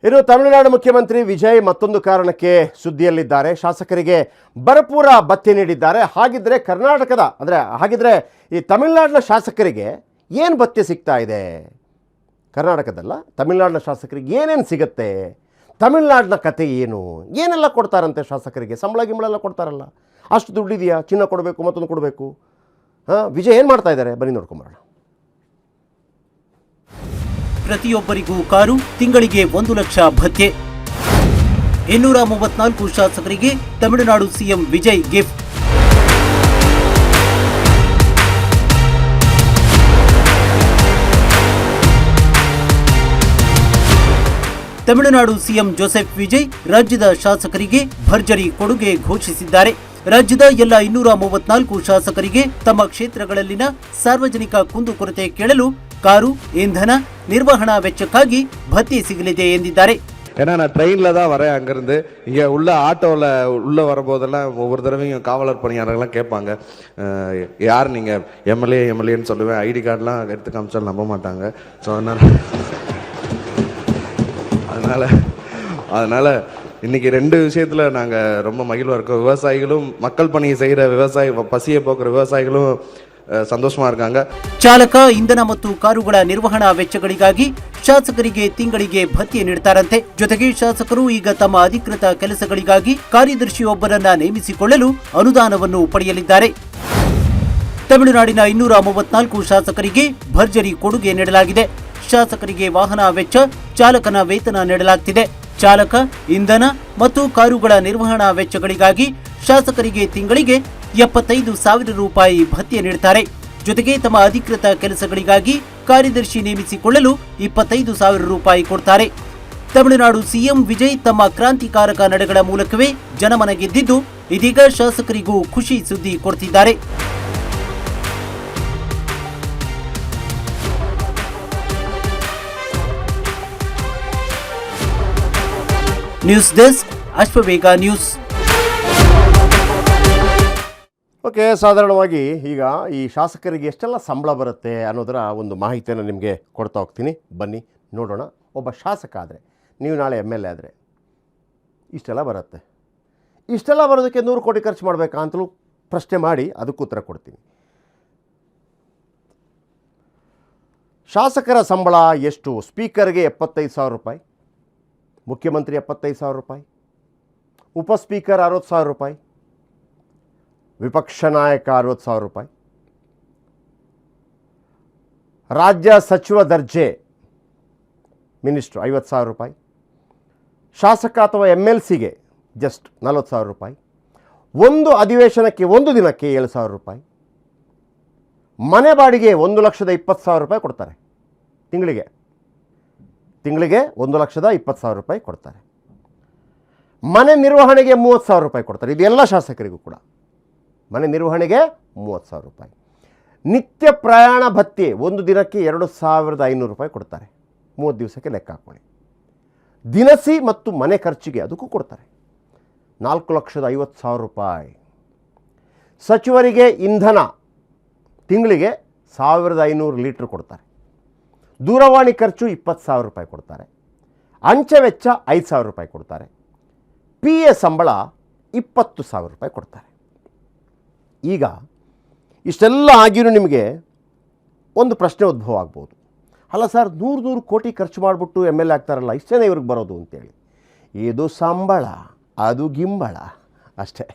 ಇನ್ನು ತಮಿಳುನಾಡು ಮುಖ್ಯಮಂತ್ರಿ ವಿಜಯ್ ಮತ್ತೊಂದು ಕಾರಣಕ್ಕೆ ಸುದ್ದಿಯಲ್ಲಿದ್ದಾರೆ. ಶಾಸಕರಿಗೆ ಭರಪೂರ ಭತ್ಯೆ ನೀಡಿದ್ದಾರೆ. ಹಾಗಿದ್ರೆ ಕರ್ನಾಟಕದ ಹಾಗಿದ್ರೆ ಈ ತಮಿಳುನಾಡಿನ ಶಾಸಕರಿಗೆ ಏನು ಭತ್ಯೆ ಸಿಗ್ತಾ ಇದೆ? ಕರ್ನಾಟಕದಲ್ಲ, ತಮಿಳುನಾಡಿನ ಶಾಸಕರಿಗೆ ಏನೇನು ಸಿಗುತ್ತೆ? ತಮಿಳುನಾಡಿನ ಕತೆ ಏನು? ಏನೆಲ್ಲ ಕೊಡ್ತಾರಂತೆ ಶಾಸಕರಿಗೆ? ಸಂಬಳ ಗಿಂಬಳೆಲ್ಲ ಕೊಡ್ತಾರಲ್ಲ, ಅಷ್ಟು ದುಡ್ಡಿದೆಯಾ? ಚಿನ್ನ ಕೊಡಬೇಕು, ಮತ್ತೊಂದು ಕೊಡಬೇಕು. ವಿಜಯ್ ಏನು ಮಾಡ್ತಾ ಇದ್ದಾರೆ ಬನ್ನಿ ನೋಡ್ಕೊಂಬರೋಣ. ಪ್ರತಿಯೊಬ್ಬರಿಗೂ ಕಾರು, ತಿಂಗಳಿಗೆ 1 ಲಕ್ಷ ಭತ್ಯೆ. 234 ಶಾಸಕರಿಗೆ Tamil Nadu CM Vijay gift. Tamil Nadu CM Joseph Vijay ರಾಜ್ಯದ ಶಾಸಕರಿಗೆ ಭರ್ಜರಿ ಕೊಡುಗೆ ಘೋಷಿಸಿದ್ದಾರೆ. ರಾಜ್ಯದ ಎಲ್ಲ 234 ಶಾಸಕರಿಗೆ ತಮ್ಮ ಕ್ಷೇತ್ರಗಳಲ್ಲಿನ ಸಾರ್ವಜನಿಕ ಕುಂದುಕೊರತೆ ಕೇಳಲು காரு, இந்தன, நிர்வகணா வெச்சக்காகி பத்தியை சிகலிதே ಎಂದಿದ್ದಾರೆ. ஏன்னா நான் ட்ரெயினில் தான் வரேன். அங்கேருந்து இங்கே உள்ள ஆட்டோவில் உள்ளே வரும்போதெல்லாம் ஒவ்வொரு தடவையும் காவலர் பணியாளர்கள்லாம் கேட்பாங்க, யார் நீங்கள்? எம்எல்ஏன்னு சொல்லுவேன். ஐடி கார்டெலாம் எடுத்து காமிச்சாலும் நம்ப மாட்டாங்க. ஸோ அதனால் இன்றைக்கி 2 விஷயத்தில் நாங்கள் ரொம்ப மகிழ்வாக இருக்கோம். விவசாயிகளும், மக்கள் பணியை செய்கிற விவசாயி, பசியை போக்குற விவசாயிகளும் ಸಂತೋಷமா இருக்காங்க. ಚಾಲಕ, ಇಂಧನ ಮತ್ತು ಕಾರುಗಳ ನಿರ್ವಹಣಾ ವೆಚ್ಚಗಳಿಗಾಗಿ ಶಾಸಕರಿಗೆ ತಿಂಗಳಿಗೆ ಭತ್ಯೆ ನೀಡುತ್ತಾರಂತೆ. ಜೊತೆಗೆ ಶಾಸಕರು ಈಗ ತಮ್ಮ ಅಧಿಕೃತ ಕೆಲಸಗಳಿಗಾಗಿ ಕಾರ್ಯದರ್ಶಿಯೊಬ್ಬರನ್ನ ನೇಮಿಸಿಕೊಳ್ಳಲು ಅನುದಾನವನ್ನು ಪಡೆಯಲಿದ್ದಾರೆ. ತಮಿಳುನಾಡಿನ 234 ಶಾಸಕರಿಗೆ ಭರ್ಜರಿ ಕೊಡುಗೆ ನೀಡಲಾಗಿದೆ. ಶಾಸಕರಿಗೆ ವಾಹನ ವೆಚ್ಚ, ಚಾಲಕನ ವೇತನ ನೀಡಲಾಗುತ್ತಿದೆ. ಚಾಲಕ, ಇಂಧನ ಮತ್ತು ಕಾರುಗಳ ನಿರ್ವಹಣಾ ವೆಚ್ಚಗಳಿಗಾಗಿ ಶಾಸಕರಿಗೆ ತಿಂಗಳಿಗೆ 75,000 ರೂಪಾಯಿ ಭತ್ಯೆ ನೀಡುತ್ತಾರೆ. ಜೊತೆಗೆ ತಮ್ಮ ಅಧಿಕೃತ ಕೆಲಸಗಳಿಗಾಗಿ ಕಾರ್ಯದರ್ಶಿ ನೇಮಿಸಿಕೊಳ್ಳಲು 25,000 ರೂಪಾಯಿ ಕೊಡ್ತಾರೆ. ತಮಿಳುನಾಡು ಸಿಎಂ ವಿಜಯ್ ತಮ್ಮ ಕ್ರಾಂತಿಕಾರಕ ನಡೆಗಳ ಮೂಲಕವೇ ಜನಮನ ಗೆದ್ದಿದ್ದು, ಇದೀಗ ಶಾಸಕರಿಗೂ ಖುಷಿ ಸುದ್ದಿ ಕೊಡ್ತಿದ್ದಾರೆ. News desk, Ashwavega news. Okay, ಸಾಧಾರಣವಾಗಿ ಈಗ ಈ ಶಾಸಕರಿಗೆ ಎಷ್ಟೆಲ್ಲ ಸಂಬಳ ಬರುತ್ತೆ ಅನ್ನೋದರ ಒಂದು ಮಾಹಿತಿಯನ್ನು ನಿಮಗೆ ಕೊಡ್ತಾ ಹೋಗ್ತೀನಿ. ಬನ್ನಿ ನೋಡೋಣ. ಒಬ್ಬ ಶಾಸಕ ಆದರೆ, ನೀವು ನಾಳೆ MLA ಆದರೆ ಇಷ್ಟೆಲ್ಲ ಬರುತ್ತೆ. ಇಷ್ಟೆಲ್ಲ ಬರೋದಕ್ಕೆ 100 ಕೋಟಿ ಖರ್ಚು ಮಾಡಬೇಕಾ ಅಂತಲೂ ಪ್ರಶ್ನೆ ಮಾಡಿ ಅದಕ್ಕೂ ಉತ್ತರ ಕೊಡ್ತೀನಿ. ಶಾಸಕರ ಸಂಬಳ ಎಷ್ಟು? ಸ್ಪೀಕರ್ಗೆ 75,000 ರೂಪಾಯಿ, ಮುಖ್ಯಮಂತ್ರಿ 75,000 ರೂಪಾಯಿ, ಉಪಸ್ಪೀಕರ್ 60,000 ರೂಪಾಯಿ, ವಿಪಕ್ಷ ನಾಯಕ 60,000 ರೂಪಾಯಿ, ರಾಜ್ಯ ಸಚಿವ ದರ್ಜೆ ಮಿನಿಸ್ಟ್ರು 50,000 ರೂಪಾಯಿ, ಶಾಸಕ ಅಥವಾ MLCಗೆ ಜಸ್ಟ್ 40,000 ರೂಪಾಯಿ, ಒಂದು ಅಧಿವೇಶನಕ್ಕೆ ಒಂದು ದಿನಕ್ಕೆ 7,000 ರೂಪಾಯಿ, ಮನೆ ಬಾಡಿಗೆ 1,20,000 ರೂಪಾಯಿ ಕೊಡ್ತಾರೆ. ತಿಂಗಳಿಗೆ 1,20,000 ರೂಪಾಯಿ ಕೊಡ್ತಾರೆ. ಮನೆ ನಿರ್ವಹಣೆಗೆ 30,000 ರೂಪಾಯಿ ಕೊಡ್ತಾರೆ. ಇದೆಲ್ಲ ಶಾಸಕರಿಗೂ ಕೂಡ ಮನೆ ನಿರ್ವಹಣೆಗೆ 30,000 ರೂಪಾಯಿ. ನಿತ್ಯ ಪ್ರಯಾಣ ಭತ್ಯೆ ಒಂದು ದಿನಕ್ಕೆ 2,500 ರೂಪಾಯಿ ಕೊಡ್ತಾರೆ. 30 ದಿವಸಕ್ಕೆ ಲೆಕ್ಕ ಹಾಕೊಳ್ಳಿ. ದಿನಸಿ ಮತ್ತು ಮನೆ ಖರ್ಚಿಗೆ ಅದಕ್ಕೂ ಕೊಡ್ತಾರೆ 4,50,000 ರೂಪಾಯಿ. ಸಚಿವರಿಗೆ ಇಂಧನ ತಿಂಗಳಿಗೆ 1,500 ಲೀಟ್ರ್ ಕೊಡ್ತಾರೆ. ದೂರವಾಣಿ ಖರ್ಚು 20,000 ರೂಪಾಯಿ ಕೊಡ್ತಾರೆ. ಅಂಚೆ ವೆಚ್ಚ 5,000 ರೂಪಾಯಿ ಕೊಡ್ತಾರೆ. PA ಸಂಬಳ 20,000 ರೂಪಾಯಿ ಕೊಡ್ತಾರೆ. ಈಗ ಇಷ್ಟೆಲ್ಲ ಆಗಿರೂ ನಿಮಗೆ ಒಂದು ಪ್ರಶ್ನೆ ಉದ್ಭವ ಆಗ್ಬೋದು, ಅಲ್ಲ ಸರ್, 100 ಕೋಟಿ ಖರ್ಚು ಮಾಡಿಬಿಟ್ಟು MLA ಆಗ್ತಾರಲ್ಲ, ಇಷ್ಟೇ ಇವ್ರಿಗೆ ಬರೋದು ಅಂತೇಳಿ. ಇದು ಸಂಬಳ, ಅದು ಗಿಂಬಳ ಅಷ್ಟೇ.